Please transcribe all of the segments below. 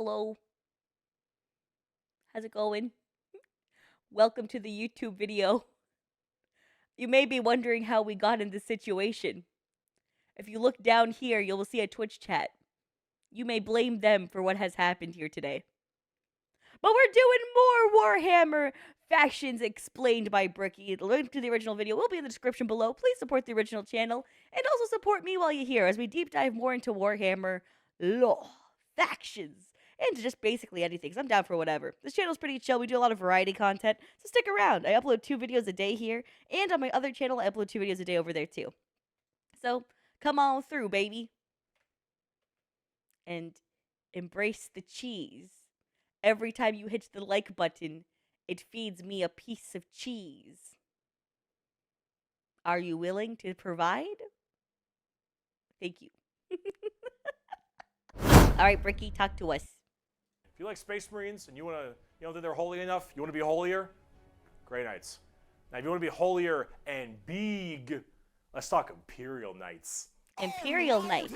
Hello. How's it going? Welcome to the YouTube video. You may be wondering how we got in this situation. If you look down here, you will see a Twitch chat. You may blame them for what has happened here today. But we're doing more Warhammer Factions Explained by Bricky. The link to the original video will be in the description below. Please support the original channel, and also support me while you're here as we deep dive more into Warhammer lore, factions, and just basically anything, because I'm down for whatever. This channel's pretty chill. We do a lot of variety content, so stick around. I upload 2 videos a day here, and on my other channel, I upload 2 videos a day over there too. So, come on through, baby. And embrace the cheese. Every time you hit the like button, it feeds me a piece of cheese. Are you willing to provide? Thank you. All right, Bricky, talk to us. If you like Space Marines and you want to, think they're holy enough, you want to be holier, Grey Knights. Now, if you want to be holier and big, let's talk Imperial Knights. Imperial Knights.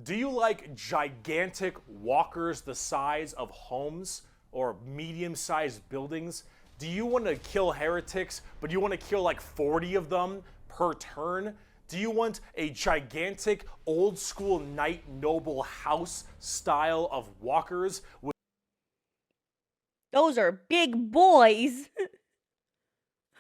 Do you like gigantic walkers the size of homes or medium-sized buildings? Do you want to kill heretics, but you want to kill like 40 of them per turn? Do you want a gigantic old-school knight noble house style of walkers with Those are big boys.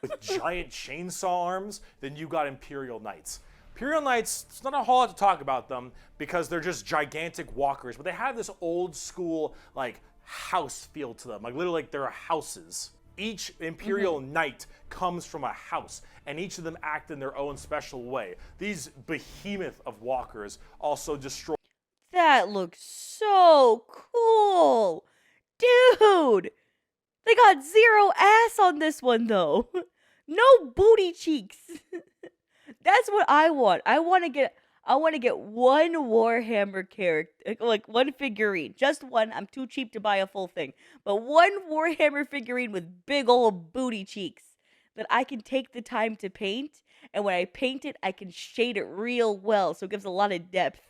with giant chainsaw arms? Then you got Imperial Knights. Imperial Knights, it's not a whole lot to talk about them because they're just gigantic walkers, but they have this old school like house feel to them, like literally like they're houses. Each Imperial Knight comes from a house, and each of them act in their own special way. These behemoth of walkers also destroy. That looks so cool. Dude, they got 0 ass on this one though. No booty cheeks. That's what I want. I want to get one Warhammer character, like one figurine, just one. I'm too cheap to buy a full thing, but one Warhammer figurine with big old booty cheeks that I can take the time to paint, and when I paint it, I can shade it real well, so it gives a lot of depth.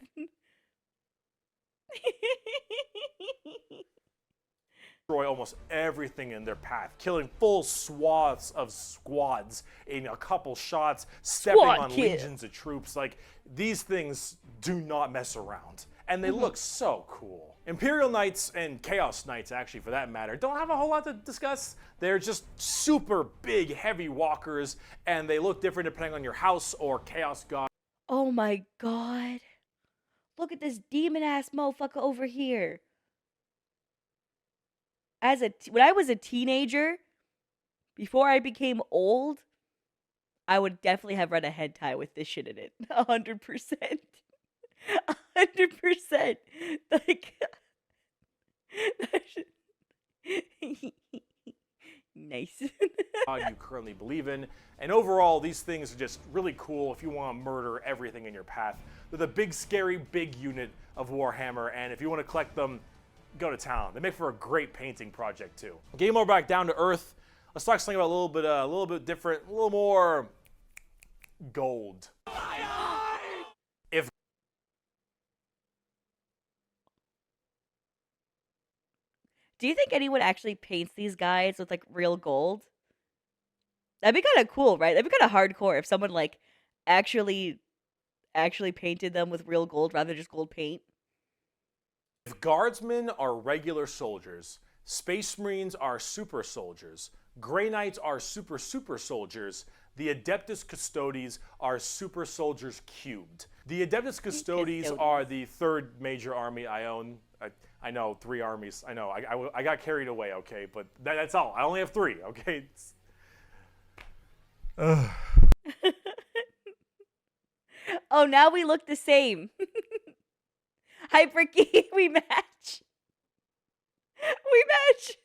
Destroy almost everything in their path, killing full swaths of squads in a couple shots, stepping on legions of troops. Like, these things do not mess around, and they look so cool. Imperial Knights and Chaos Knights, actually, for that matter, don't have a whole lot to discuss. They're just super big, heavy walkers, and they look different depending on your house or Chaos God. Oh my god. Look at this demon-ass motherfucker over here. When I was a teenager, before I became old, I would definitely have read a hentai with this shit in it. 100%. 100%. Like, nice. God you currently believe in. And overall, these things are just really cool if you want to murder everything in your path. They're the big, scary, big unit of Warhammer, and if you want to collect them, go to town. They make for a great painting project too. Getting more back down to earth, let's talk something about a little bit different, a little more gold. If Do you think anyone actually paints these guys with like real gold? That'd be kind of cool, right? That'd be kind of hardcore if someone like actually painted them with real gold rather than just gold paint. If guardsmen are regular soldiers, Space Marines are super soldiers, Grey Knights are super soldiers, the Adeptus Custodes are super soldiers cubed. The Adeptus Custodes are the 3rd major army I own. I know, 3 armies. I know, I got carried away, okay? But that's all. I only have 3, okay? Oh, now we look the same. Hi, Bricky. We match. We match.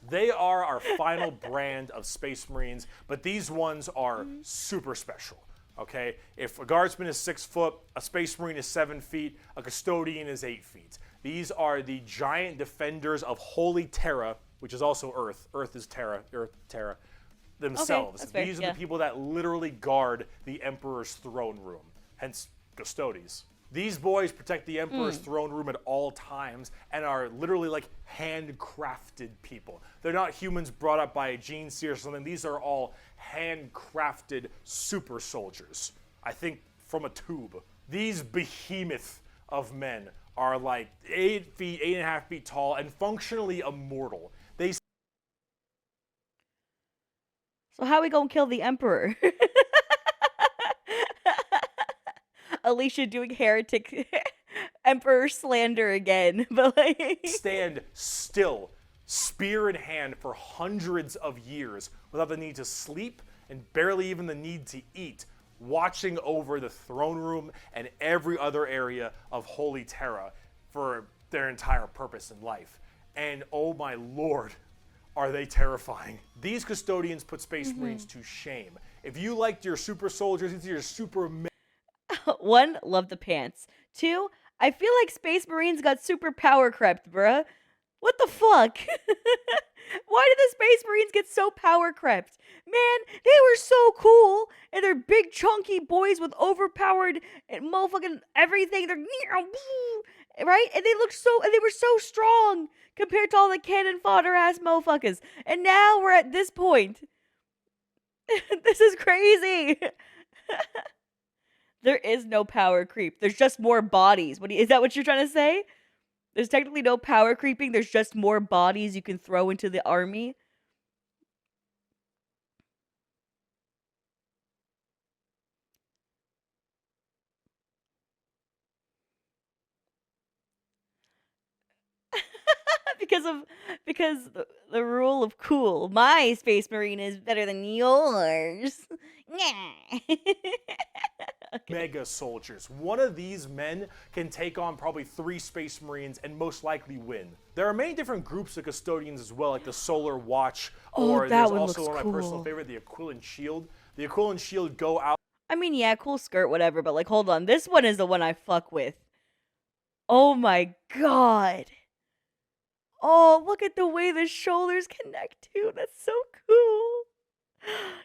They are our final brand of Space Marines, but these ones are super special, okay? If a guardsman is 6 foot, a Space Marine is 7 feet, a custodian is 8 feet. These are the giant defenders of Holy Terra, which is also Earth. Earth is Terra, Terra, themselves. Okay, fair, These are the people that literally guard the Emperor's throne room, hence Custodes. These boys protect the Emperor's throne room at all times and are literally like handcrafted people. They're not humans brought up by a gene seer or something. These are all handcrafted super soldiers. I think from a tube. These behemoth of men are like 8 feet, 8.5 feet tall, and functionally immortal. They So how we gonna kill the Emperor? Alicia doing heretic Emperor slander again, but like stand still, spear in hand, for hundreds of years without the need to sleep and barely even the need to eat, watching over the throne room and every other area of Holy Terra for their entire purpose in life. And oh my lord, are they terrifying. These custodians put Space Marines to shame. If you liked your super soldiers, these are your super... 1, love the pants. 2, I feel like Space Marines got super power crept, bruh. What the fuck? Why did the Space Marines get so power crept? Man, they were so cool, and they're big chunky boys with overpowered and motherfucking everything. They're right, and they were so strong compared to all the cannon fodder ass motherfuckers. And now we're at this point. This is crazy. There is no power creep. There's just more bodies. Is that what you're trying to say? There's technically no power creeping. There's just more bodies you can throw into the army. because the rule of cool. My Space Marine is better than yours. Mega soldiers. One of these men can take on probably 3 Space Marines and most likely win. There are many different groups of custodians as well, like the Solar Watch, or there's also one of my personal favorite, the Aquilian Shield. The Aquilian Shield go out. I mean, yeah, cool skirt, whatever, but like, hold on. This one is the one I fuck with. Oh my god. Oh, look at the way the shoulders connect too. That's so cool.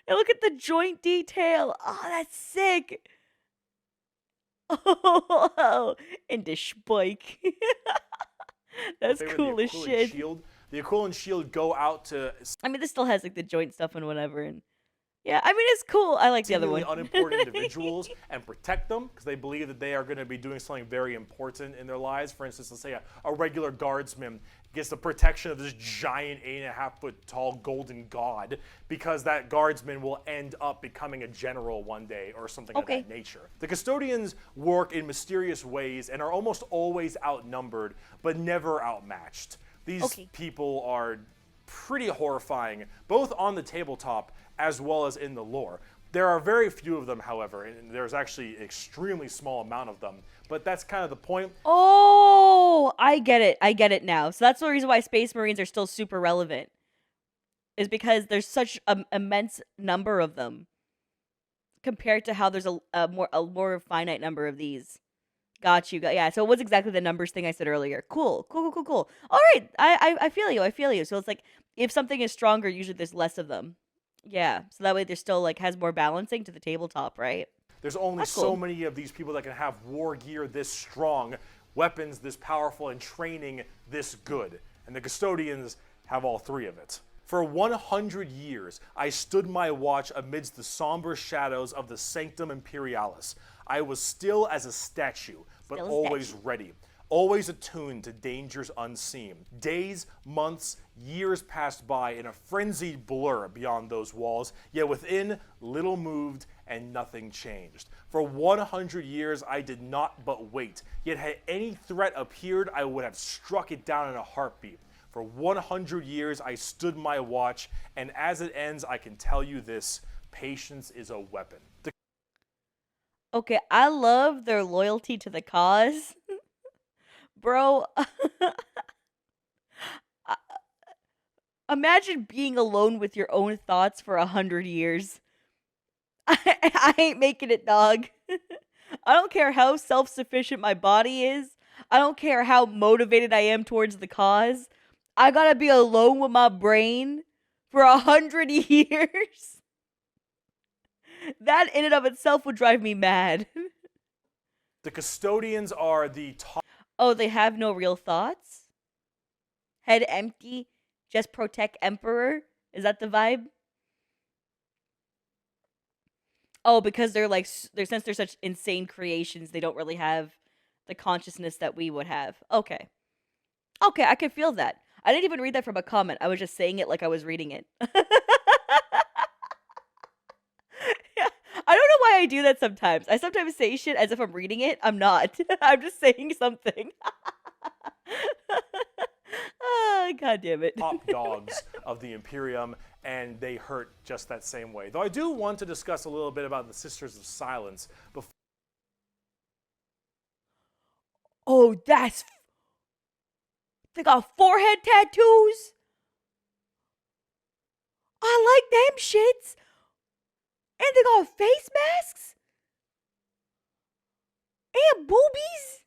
And look at the joint detail. Oh, that's sick. Oh, and the spike. That's cool as shit. The Aquilian Shield go out to... I mean, this still has like the joint stuff and whatever, and yeah, I mean, it's cool. I like the other one. Unimportant individuals and protect them because they believe that they are going to be doing something very important in their lives. For instance, let's say a regular guardsman gets the protection of this giant 8.5 foot tall golden god because that guardsman will end up becoming a general one day or something of that nature. The custodians work in mysterious ways and are almost always outnumbered but never outmatched. These people are pretty horrifying, both on the tabletop as well as in the lore. There are very few of them, however, and there's actually an extremely small amount of them, but that's kind of the point. Oh, I get it. I get it now. So that's the reason why Space Marines are still super relevant, is because there's such an immense number of them compared to how there's a more finite number of these. Got you. Yeah, so it was exactly the numbers thing I said earlier. Cool. All right, I feel you. I feel you. So it's like, if something is stronger, usually there's less of them. Yeah, so that way there's still like has more balancing to the tabletop, right? There's only so many of these people that can have war gear this strong, weapons this powerful, and training this good. And the custodians have all 3 of it. For 100 years, I stood my watch amidst the somber shadows of the Sanctum Imperialis. I was still as a statue, but always ready. Always attuned to dangers unseen. Days, months, years passed by in a frenzied blur beyond those walls, yet within little moved and nothing changed. For 100 years I did not but wait, yet had any threat appeared I would have struck it down in a heartbeat. For 100 years I stood my watch, and as it ends I can tell you this: patience is a weapon. Okay, I love their loyalty to the cause. Bro, imagine being alone with your own thoughts for 100 years. I ain't making it, dog. I don't care how self-sufficient my body is. I don't care how motivated I am towards the cause. I gotta be alone with my brain for 100 years. That in and of itself would drive me mad. The custodians are the top. Oh, they have no real thoughts? Head empty, just protect Emperor? Is that the vibe? Oh, because they're like, since they're such insane creations, they don't really have the consciousness that we would have. Okay. Okay, I can feel that. I didn't even read that from a comment. I was just saying it like I was reading it. Yeah, I don't know why I do that sometimes. I sometimes say shit as if I'm reading it. I'm not. I'm just saying something. Oh, God damn it. Top dogs of the Imperium, and they hurt just that same way. Though I do want to discuss a little bit about the Sisters of Silence before. Oh, they got forehead tattoos? I like them shits. And they got face masks? And boobies?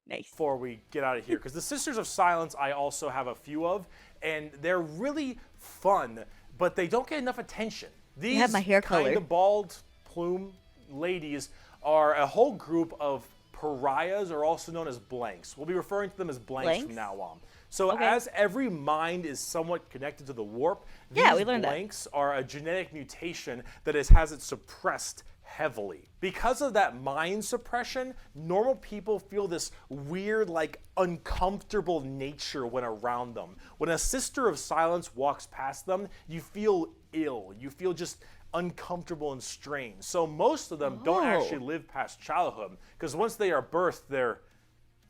Nice. Before we get out of here, because the Sisters of Silence I also have a few of, and they're really fun, but they don't get enough attention. These have my hair kind color. of bald plume ladies are a whole group of pariahs, or also known as blanks. We'll be referring to them as blanks from now on. So Okay. as every mind is somewhat connected to the warp, these Yeah, we learned blanks are a genetic mutation that has it suppressed heavily. Because of that mind suppression, normal people feel this weird, like, uncomfortable nature when around them. When a Sister of Silence walks past them, you feel ill. You feel just uncomfortable and strange. So most of them don't actually live past childhood, because once they are birthed, they're,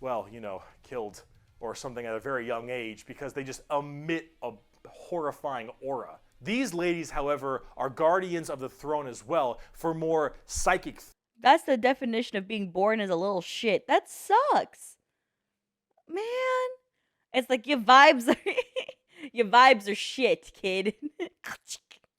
well, you know, killed or something at a very young age, because they just emit a horrifying aura. These ladies, however, are guardians of the throne as well for more psychic. That's the definition of being born as a little shit. That sucks. Man. It's like your vibes are shit, kid.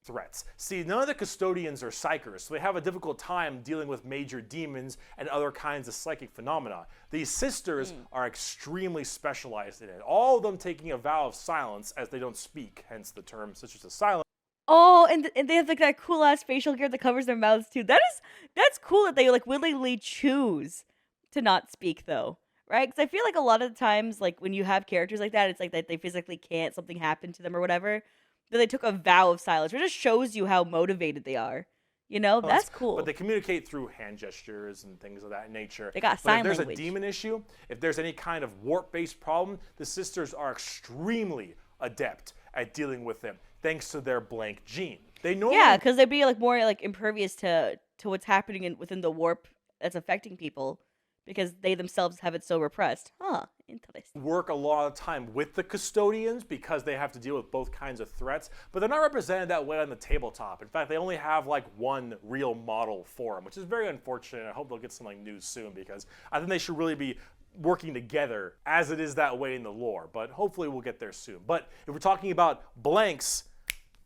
Threats. See, none of the custodians are psychers, so they have a difficult time dealing with major demons and other kinds of psychic phenomena. These sisters are extremely specialized in it, all of them taking a vow of silence as they don't speak, hence the term Sisters of Silence. Oh, and they have like that cool ass facial gear that covers their mouths too. That's cool that they like willingly choose to not speak though, right? Because I feel like a lot of the times, like when you have characters like that, it's like that they physically can't, something happened to them or whatever. That they took a vow of silence, which just shows you how motivated they are. You know, that's cool. But they communicate through hand gestures and things of that nature. They got but sign if there's language. a demon issue, if there's any kind of warp-based problem, the sisters are extremely adept at dealing with them, thanks to their blank gene. They normally Yeah, because they'd be like more like impervious to what's happening within the warp that's affecting people, because they themselves have it so repressed. Huh, interesting. work a lot of time with the custodians because they have to deal with both kinds of threats, but they're not represented that way on the tabletop. In fact, they only have like one real model for them, which is very unfortunate. I hope they'll get some like news soon, because I think they should really be working together as it is that way in the lore, but hopefully we'll get there soon. But if we're talking about blanks,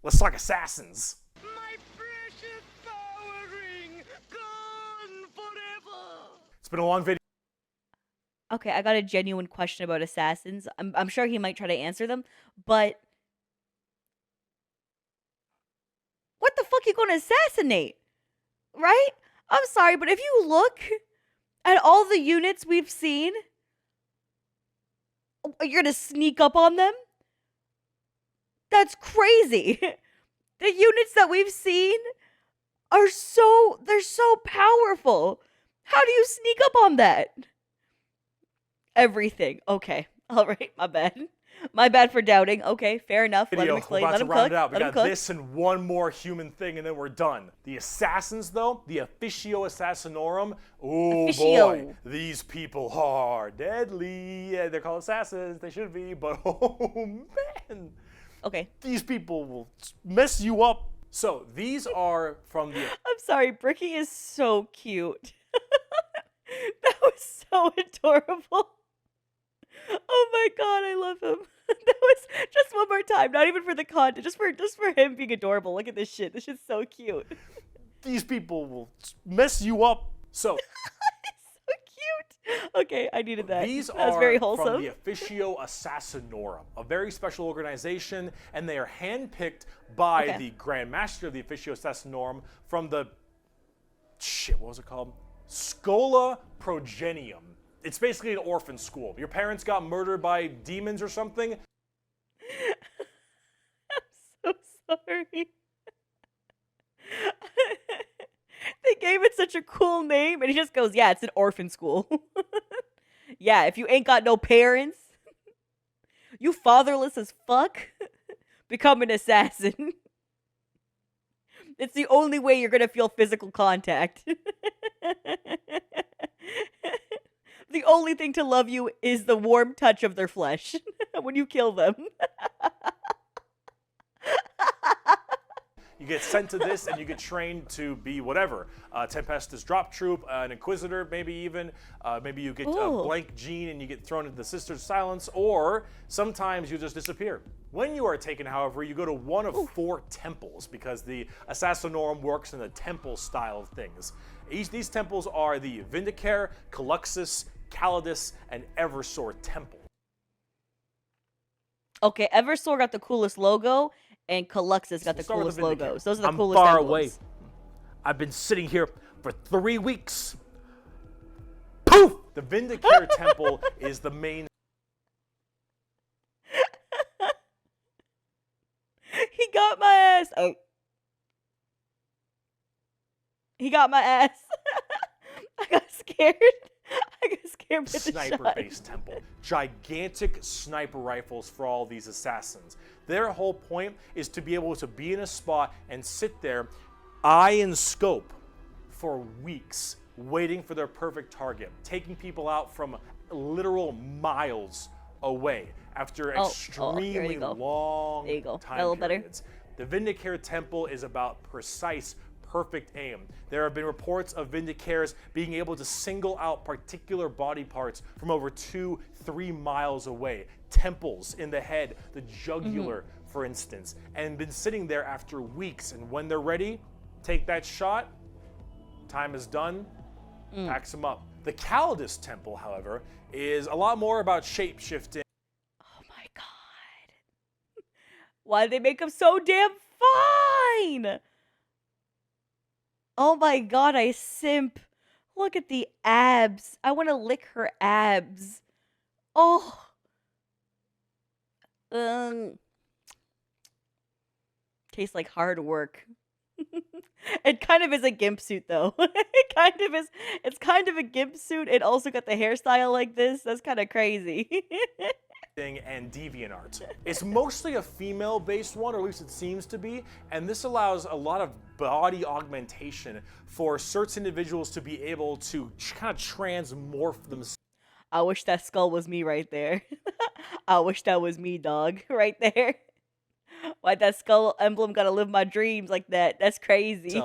let's talk assassins. My precious power ring gone forever. It's been a long video. Okay, I got a genuine question about assassins. I'm sure he might try to answer them, but what the fuck you gonna assassinate? Right? I'm sorry, but if you look at all the units we've seen, you're gonna sneak up on them? That's crazy. The units that we've seen are they're so powerful. How do you sneak up on that? Everything. Okay. All right. My bad. My bad for doubting. Okay. Fair enough. Let him explain. We're about Let to him round cook. it out. We Let him got cook. this and one more human thing, and then we're done. The assassins, though, the Officio Assassinorum. Oh boy, these people are deadly. Yeah, they're called assassins. They should be, but oh man, Okay. these people will mess you up. So these are from the. I'm sorry. Bricky is so cute. That was so adorable. Oh my god, I love him. That was just one more time, not even for the content, just for him being adorable. Look at this shit. This shit's so cute. These people will mess you up. So. So cute. Okay, I needed that. These That was are very from wholesome. the Officio Assassinorum, a very special organization, and they are handpicked by the Grand Master of the Officio Assassinorum from the what was it called? Scola Progenium. It's basically an orphan school. Your parents got murdered by demons or something. I'm so sorry. They gave it such a cool name, and he just goes, yeah, it's an orphan school. Yeah, if you ain't got no parents, you fatherless as fuck, become an assassin. It's the only way you're gonna feel physical contact. The only thing to love you is the warm touch of their flesh when you kill them. You get sent to this and you get trained to be whatever. Tempestus drop troop, an inquisitor, maybe even. Maybe you get a blank gene and you get thrown into the Sisters of Silence, or sometimes you just disappear. When you are taken, however, you go to one of 4 temples, because the Assassinorum works in the temple style of things. These temples are the Vindicare, Caluxus, Calidus, and Eversor temple. Okay, Eversor got the coolest logo, and Caluxus got the coolest logos. Those are the coolest I'm far emblems. away. I've been sitting here for 3 weeks. Poof! The Vindicare temple is the main. He got my ass. Oh. He got my ass. I got scared. I got scared with the shot. Sniper-based temple. Gigantic sniper rifles for all these assassins. Their whole point is to be able to be in a spot and sit there, eye and scope, for weeks, waiting for their perfect target, taking people out from literal miles away after extremely long time periods. The Vindicare temple is about precise, perfect aim. There have been reports of Vindicares being able to single out particular body parts from over 2-3 miles away. Temples in the head, the jugular, for instance, and been sitting there after weeks. And when they're ready, take that shot, time is done, packs them up. The Calidus temple, however, is a lot more about shape-shifting. Oh my god. Why did they make him so damn fine? Oh my god, I simp. Look at the abs. I want to lick her abs. Oh. Tastes like hard work. It kind of is a gimp suit, though. It kind of is. It's kind of a gimp suit. It also got the hairstyle like this. That's kind of crazy. And DeviantArt. It's mostly a female-based one, or at least it seems to be, and this allows a lot of body augmentation for certain individuals to be able to kind of transmorph themselves. I wish that skull was me right there. I wish that was me, dog, right there. Why that skull emblem gotta live my dreams like that? That's crazy.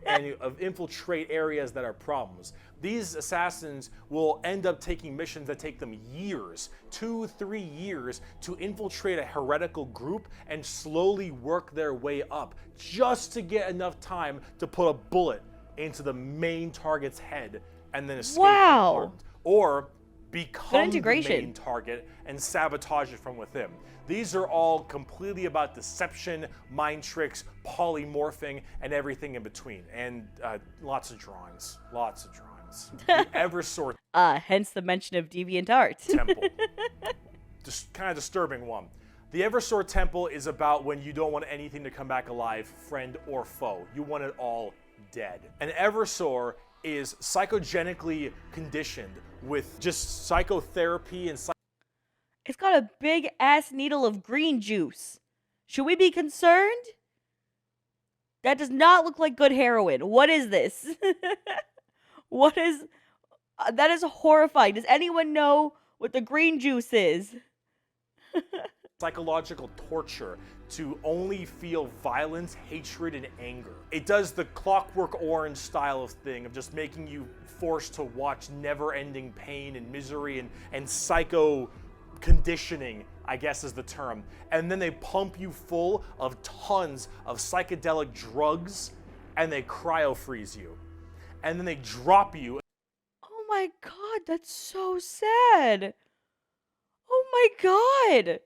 And infiltrate areas that are problems. These assassins will end up taking missions that take them years, 2-3 years, to infiltrate a heretical group and slowly work their way up, just to get enough time to put a bullet into the main target's head and then escape unharmed. Or become the main target and sabotage it from within. These are all completely about deception, mind tricks, polymorphing, and everything in between. And lots of drawings. Lots of drawings. The Eversor hence the mention of DeviantArt. temple. Just kind of disturbing one. The Eversor temple is about when you don't want anything to come back alive, friend or foe. You want it all dead. An Eversor is psychogenically conditioned with just psychotherapy and It's got a big ass needle of green juice. Should we be concerned? That does not look like good heroin. What is this? What is... that is horrifying. Does anyone know what the green juice is? psychological torture to only feel violence, hatred, and anger. It does the Clockwork Orange style of thing of just making you forced to watch never-ending pain and misery and psycho conditioning, I guess is the term. And then they pump you full of tons of psychedelic drugs and they cryo-freeze you. And then they drop you. Oh my god, that's so sad. Oh my god.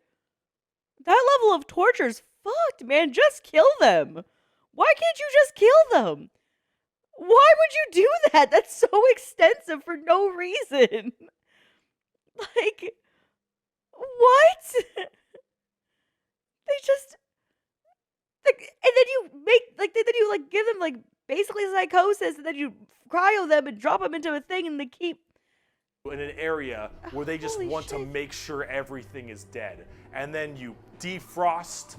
That level of torture's fucked, man. Just kill them. Why can't you just kill them? Why would you do that? That's so extensive for no reason. Like, what? They just like, and then you make like then you like give them like basically psychosis, and then you cryo them and drop them into a thing, and they keep in an area where they just Holy want to shit. make sure everything is dead. And then you defrost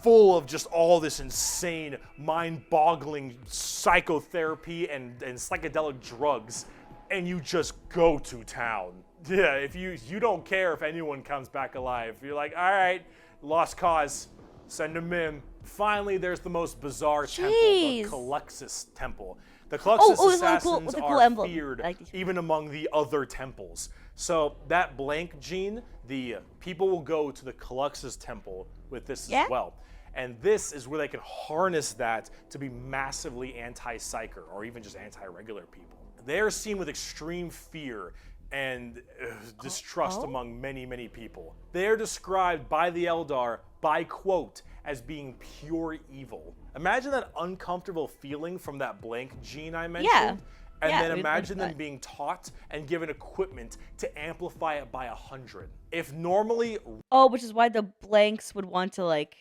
full of just all this insane, mind-boggling psychotherapy and psychedelic drugs, and you just go to town. Yeah, if you don't care if anyone comes back alive. You're like, all right, lost cause, send them in. Finally, there's the most bizarre temple, the Jeez. Calyxus Temple. The Calyxus oh, assassins with a cool are emblem. feared I like these. even among the other temples. So that blank gene, the people will go to the Calyxus Temple with this Yeah? as well. And this is where they can harness that to be massively anti-psyker or even just anti-regular people. They are seen with extreme fear and distrust among many, many people. They are described by the Eldar by quote as being pure evil. Imagine that uncomfortable feeling from that blank gene I mentioned. Yeah. And Yeah, then we've imagine them got- being taught and given equipment to amplify it by 100. If normally Oh, which is why the blanks would want to like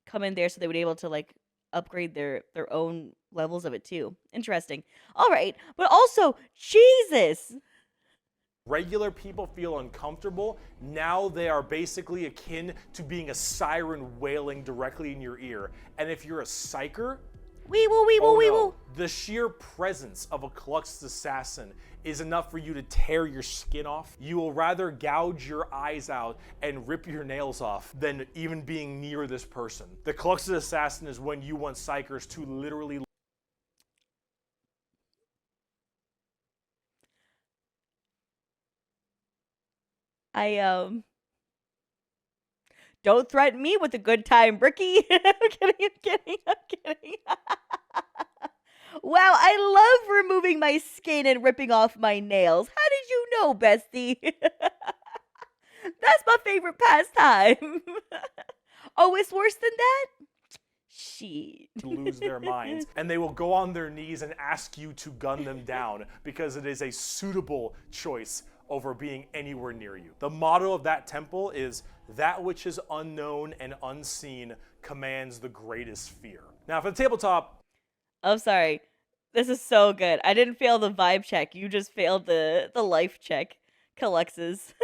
come in there so they would be able to like upgrade their own levels of it too. Interesting. All right, but also Jesus. regular people feel uncomfortable, now they are basically akin to being a siren wailing directly in your ear. And if you're a psyker, Wee woo wee woo oh wee no, woo. the sheer presence of a Calyxus assassin is enough for you to tear your skin off. You will rather gouge your eyes out and rip your nails off than even being near this person. The Calyxus assassin is when you want psychers to literally Don't threaten me with a good time, Bricky. I'm kidding. Wow, I love removing my skin and ripping off my nails. How did you know, bestie? That's my favorite pastime. Oh, it's worse than that? Shit. lose their minds, and they will go on their knees and ask you to gun them down because it is a suitable choice over being anywhere near you. The motto of that temple is, that which is unknown and unseen commands the greatest fear. Now for the tabletop, I'm sorry. This is so good. I didn't fail the vibe check. You just failed the life check. Calyxus.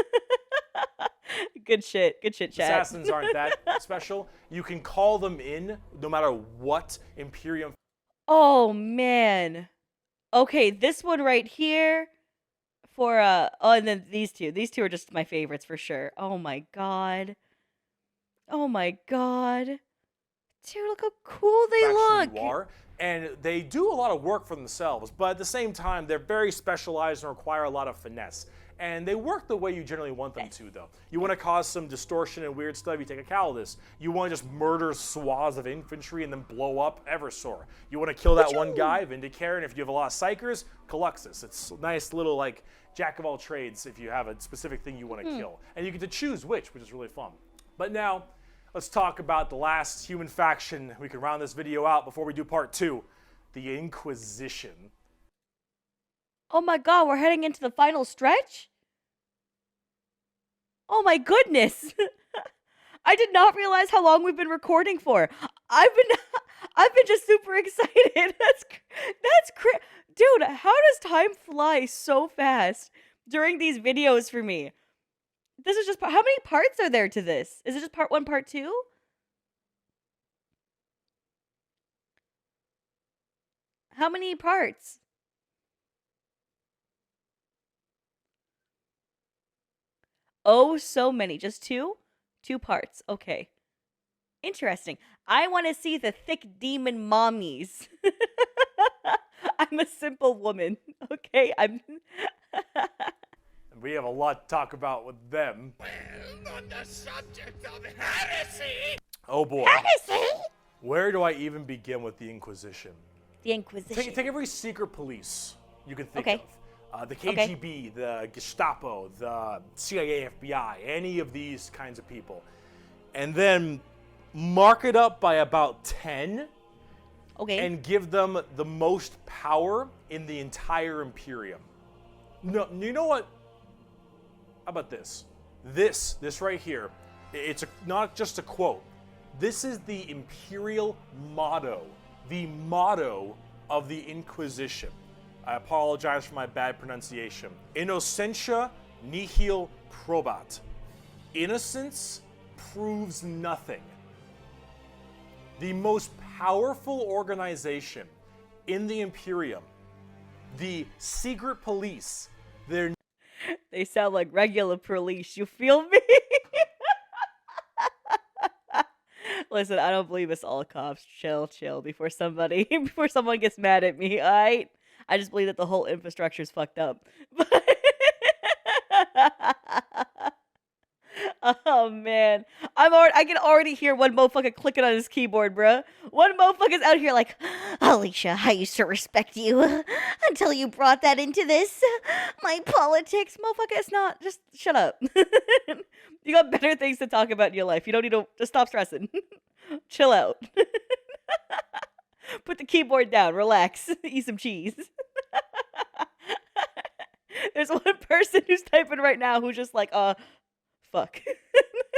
Good shit, chat. assassins aren't that special. You can call them in no matter what Imperium Oh man. Okay, this one right here for oh, and then these two. These two are just my favorites for sure. Oh my god. Oh my god. Dude, look how cool they look. faction you are, and they do a lot of work for themselves, but at the same time, they're very specialized and require a lot of finesse. And they work the way you generally want them to, though. You want to cause some distortion and weird stuff, you take a Calidus. You want to just murder swaths of infantry and then blow up Eversor. You want to kill that one guy, Vindicare, and if you have a lot of Psychers, Calyxus. It's a nice little, like, jack of all trades if you have a specific thing you want to kill. And you get to choose which is really fun. But now, let's talk about the last human faction. We can round this video out before we do part 2, the Inquisition. Oh my god, we're heading into the final stretch? Oh my goodness. I did not realize how long we've been recording for. I've been just super excited. Dude, how does time fly so fast during these videos for me? This is just how many parts are there to this? Is it just part 1, part 2? How many parts? Oh, so many. Just 2? 2 parts. Okay. Interesting. I want to see the thick demon mommies. I'm a simple woman. Okay, I'm. We have a lot to talk about with them. On the subject of heresy! Oh boy. Heresy? Where do I even begin with the Inquisition? The Inquisition. Take every secret police you can think Okay. of. The KGB, the Gestapo, the CIA, FBI, any of these kinds of people. And then mark it up by about 10 Okay. and give them the most power in the entire Imperium. No, you know what? How about this? This right here, it's not just a quote. This is the Imperial motto, the motto of the Inquisition. I apologize for my bad pronunciation. Innocentia nihil probat. Innocence proves nothing. The most powerful organization in the Imperium, the secret police, They sound like regular police, you feel me? Listen, I don't believe it's all cops. Chill before someone gets mad at me, alright? I just believe that the whole infrastructure is fucked up. Oh man, I can already hear one motherfucker clicking on his keyboard, bruh. One motherfucker's out here like, Alicia, I used to respect you until you brought that into this. My politics, motherfucker, it's not. Just shut up. You got better things to talk about in your life. You don't need to. Just stop stressing. Chill out. Put the keyboard down. Relax. Eat some cheese. There's one person who's typing right now who's just like, fuck.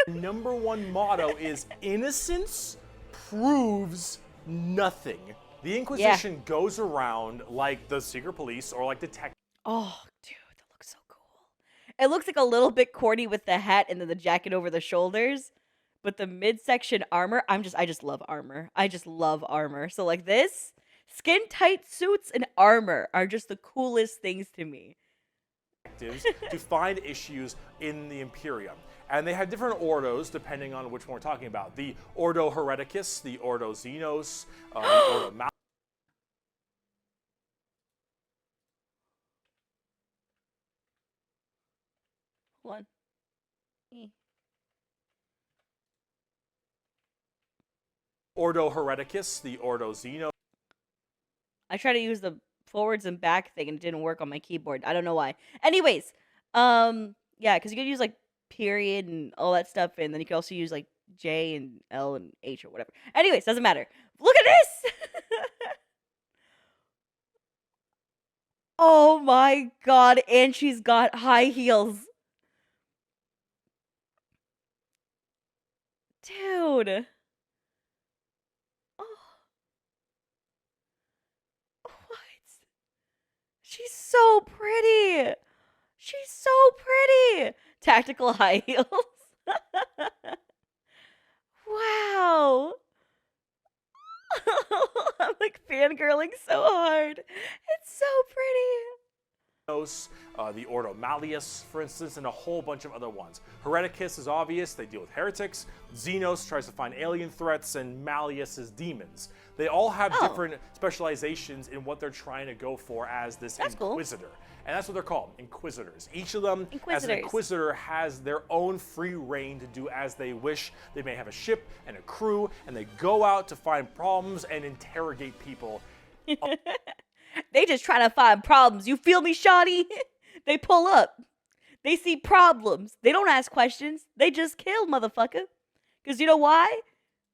number one motto is innocence proves nothing. The Inquisition goes around like the secret police or like detectives. Oh, dude, that looks so cool. It looks like a little bit corny with the hat and then the jacket over the shoulders. But the midsection armor, I just love armor. I just love armor. So like this, skin tight suits and armor are just the coolest things to me. To find issues in the Imperium. And they have different ordos depending on which one we're talking about. The Ordo Hereticus, the Ordo Xenos, the Ordo Hold on. Ordo Hereticus, the Ordo Xenos. I try to use the forwards and back thing and it didn't work on my keyboard. I don't know why. Anyways, yeah, because you could use like period and all that stuff, and then you could also use like J and L and H or whatever. Anyways, doesn't matter. Look at this! Oh my god, and she's got high heels. Dude. She's so pretty. She's so pretty. Tactical high heels. Wow. I'm like fangirling so hard. It's so pretty. The Ordo Malleus, for instance, and a whole bunch of other ones. Hereticus is obvious, they deal with heretics. Xenos tries to find alien threats, and Malleus is demons. They all have different specializations in what they're trying to go for as this Inquisitor. Cool. And that's what they're called, Inquisitors. Each of them, as an Inquisitor, has their own free reign to do as they wish. They may have a ship and a crew, and they go out to find problems and interrogate people. They just try to find problems. You feel me, shawty? They pull up. They see problems. They don't ask questions. They just kill, motherfucker. Because you know why?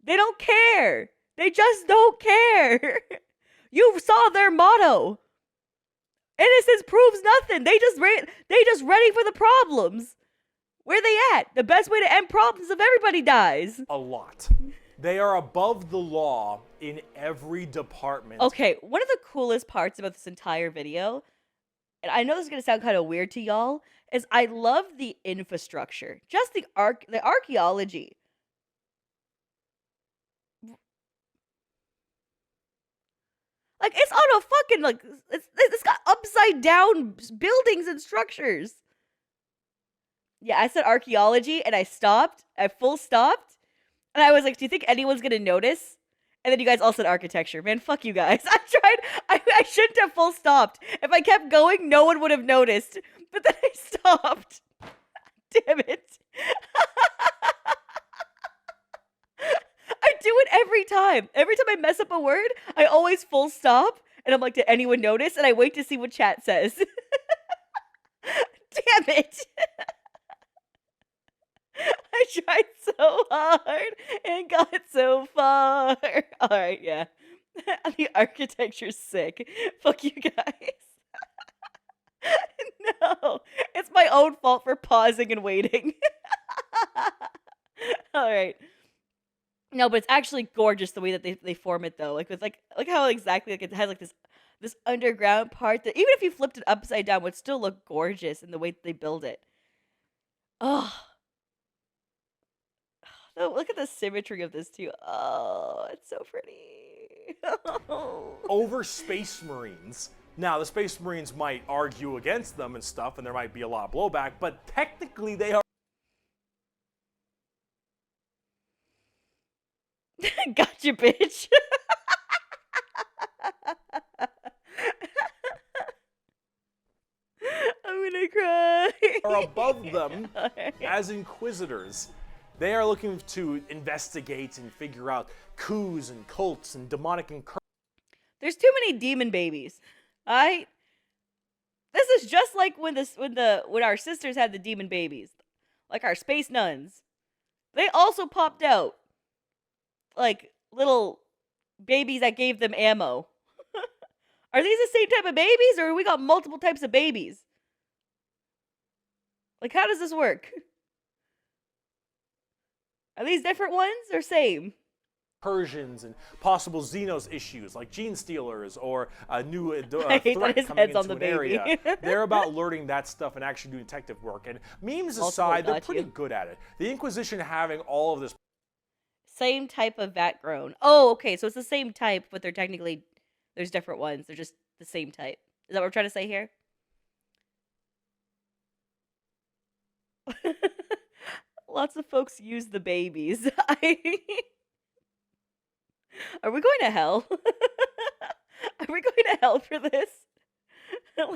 They don't care. They just don't care. You saw their motto. Innocence proves nothing. They just ready for the problems. Where they at? The best way to end problems is if everybody dies. A lot. They are above the law in every department. Okay, one of the coolest parts about this entire video, and I know this is going to sound kind of weird to y'all, is I love the infrastructure. Just the archaeology. Like, it's on a fucking, like, it's got upside down buildings and structures. Yeah, I said archaeology, and I stopped. I full stopped. And I was like, do you think anyone's gonna notice? And then you guys all said architecture. Man, fuck you guys. I tried. I shouldn't have full stopped. If I kept going, no one would have noticed. But then I stopped. Damn it. I do it every time. Every time I mess up a word, I always full stop. And I'm like, did anyone notice? And I wait to see what chat says. Damn it. I tried so hard and got so far. All right, yeah. The architecture's sick. Fuck you guys. No, it's my own fault for pausing and waiting. All right. No, but it's actually gorgeous the way that they form it though. Like it's like how exactly like it has like this underground part that even if you flipped it upside down would still look gorgeous in the way that they build it. Oh. Oh, look at the symmetry of this too. Oh, it's so pretty. Over Space Marines. Now, the Space Marines might argue against them and stuff, and there might be a lot of blowback, but technically they are. Gotcha, bitch. I'm gonna cry. Are above them as Inquisitors. They are looking to investigate and figure out coups and cults and demonic incursions. There's too many demon babies. This is just like when our sisters had the demon babies, like our space nuns. They also popped out like little babies that gave them ammo. Are these the same type of babies, or we got multiple types of babies? Like, how does this work? Are these different ones or same? Incursions and possible Xenos issues like gene stealers or a new I hate threat that his coming head's into on the an baby. area. They're about learning that stuff and actually doing detective work. And memes aside, they're pretty good at it. The Inquisition having all of this. Same type of vat grown. Oh, okay, so it's the same type, but there's different ones. They're just the same type. Is that what we're trying to say here? Lots of folks use the babies. Are we going to hell? Are we going to hell for this?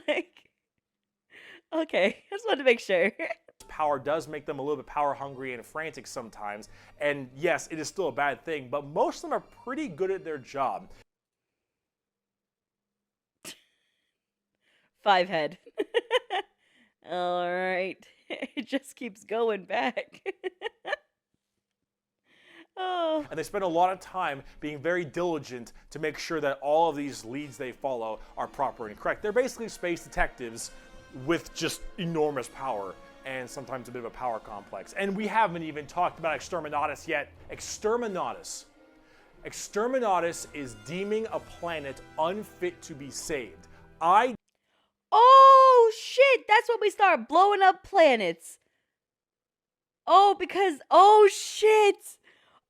Like, okay, I just wanted to make sure. Power does make them a little bit power hungry and frantic sometimes. And yes, it is still a bad thing, but most of them are pretty good at their job. 5 head. All right. It just keeps going back. Oh. And they spend a lot of time being very diligent to make sure that all of these leads they follow are proper and correct. They're basically space detectives with just enormous power and sometimes a bit of a power complex. And we haven't even talked about Exterminatus yet. Exterminatus is deeming a planet unfit to be saved. Oh shit, that's when we start blowing up planets. Oh, shit.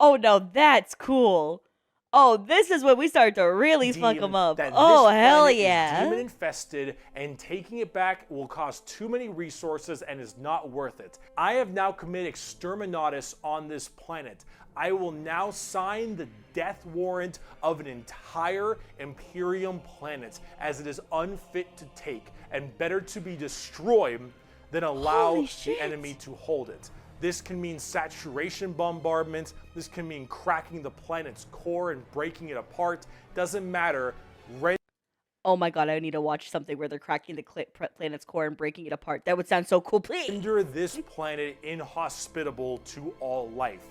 Oh no, that's cool. Oh, this is when we start to really fuck them up. Oh, hell yeah. Demon infested, and taking it back will cost too many resources and is not worth it. I have now committed Exterminatus on this planet. I will now sign the death warrant of an entire Imperium planet, as it is unfit to take and better to be destroyed than allow the enemy to hold it. This can mean saturation bombardment. This can mean cracking the planet's core and breaking it apart. Doesn't matter. Oh my god, I need to watch something where they're cracking the planet's core and breaking it apart. That would sound so cool, please. Render this planet inhospitable to all life.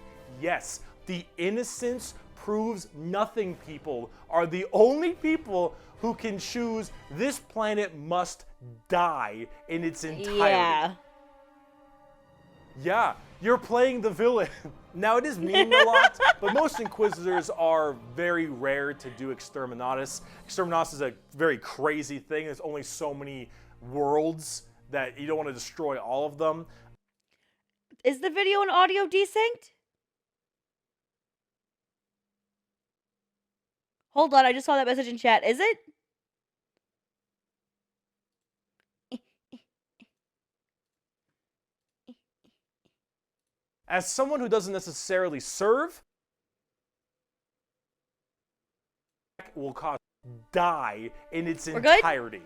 Yes, the innocents proves nothing people are the only people who can choose this planet must die in its entirety. Yeah, you're playing the villain. Now, it is memed a lot, but most Inquisitors are very rare to do Exterminatus. Exterminatus is a very crazy thing. There's only so many worlds that you don't want to destroy all of them. Is the video and audio desynced? Hold on, I just saw that message in chat. Is it? As someone who doesn't necessarily serve, will cause die in its entirety.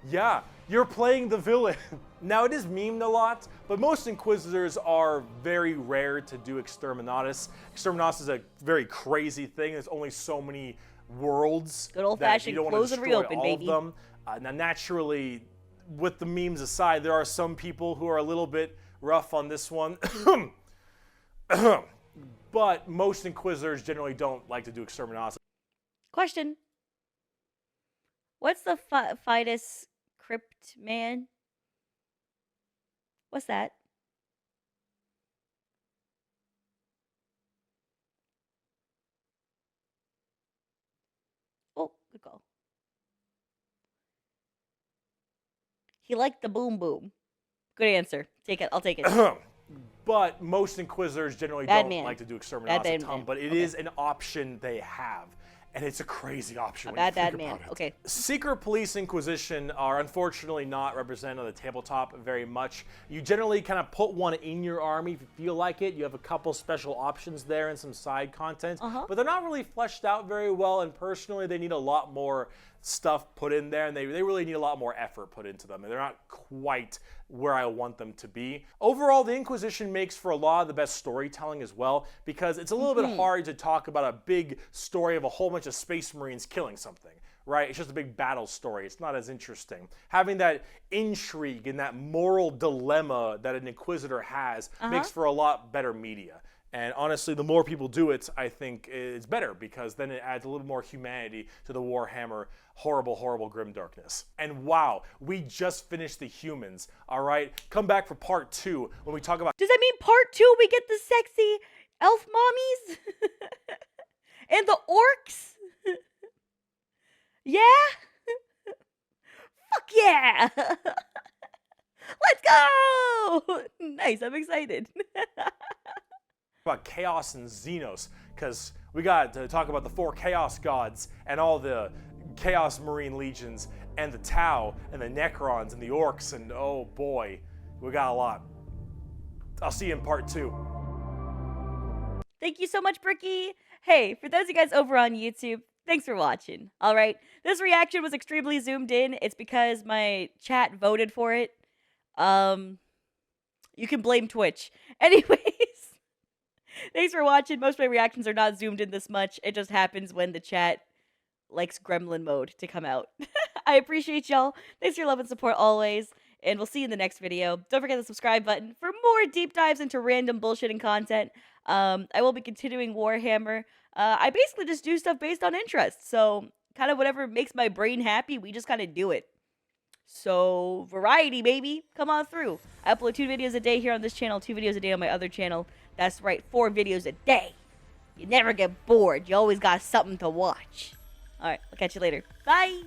Yeah, you're playing the villain. Now, it is memed a lot, but most Inquisitors are very rare to do Exterminatus. Exterminatus is a very crazy thing. There's only so many worlds good old-fashioned close and reopen, all baby. of them. Now, naturally, with the memes aside, there are some people who are a little bit rough on this one. but most Inquisitors generally don't like to do exterminatus. Question. What's the Fidus Crypt Man? What's that? Oh, good call. He liked the boom boom. Good answer. Take it. I'll take it. But most Inquisitors generally Bad don't man. like to do exterminatus a ton, man. but it is an option they have. And it's a crazy option. Bad man. Okay. Secret Police Inquisition are unfortunately not represented on the tabletop very much. You generally kind of put one in your army if you feel like it. You have a couple special options there and some side content, but they're not really fleshed out very well. And personally, they need a lot more stuff put in there, and they really need a lot more effort put into them, and they're not quite where I want them to be. Overall, the Inquisition makes for a lot of the best storytelling as well, because it's a little bit hard to talk about a big story of a whole bunch of Space Marines killing something, right? It's just a big battle story. It's not as interesting. Having that intrigue and that moral dilemma that an Inquisitor has makes for a lot better media. And honestly, the more people do it, I think it's better, because then it adds a little more humanity to the Warhammer horrible, horrible grim darkness. And wow, we just finished the humans, all right? Come back for part 2 when we talk about... Does that mean part 2 we get the sexy elf mommies? And the orcs? Yeah? Fuck yeah! Let's go! Nice, I'm excited. About Chaos and Xenos, because we got to talk about the 4 Chaos Gods and all the Chaos Marine Legions and the Tau and the Necrons and the Orcs, and oh boy, we got a lot. I'll see you in part 2. Thank you so much, Bricky. Hey, for those of you guys over on YouTube, thanks for watching. All right, this reaction was extremely zoomed in. It's because my chat voted for it. You can blame Twitch. Anyways. Thanks for watching. Most of my reactions are not zoomed in this much. It just happens when the chat likes gremlin mode to come out. I appreciate y'all. Thanks for your love and support always. And we'll see you in the next video. Don't forget the subscribe button for more deep dives into random bullshitting content. I will be continuing Warhammer. I basically just do stuff based on interest. So kind of whatever makes my brain happy, we just kind of do it. So variety, baby. Come on through. I upload 2 videos a day here on this channel, 2 videos a day on my other channel. That's right, 4 videos a day. You never get bored. You always got something to watch. Alright, I'll catch you later. Bye!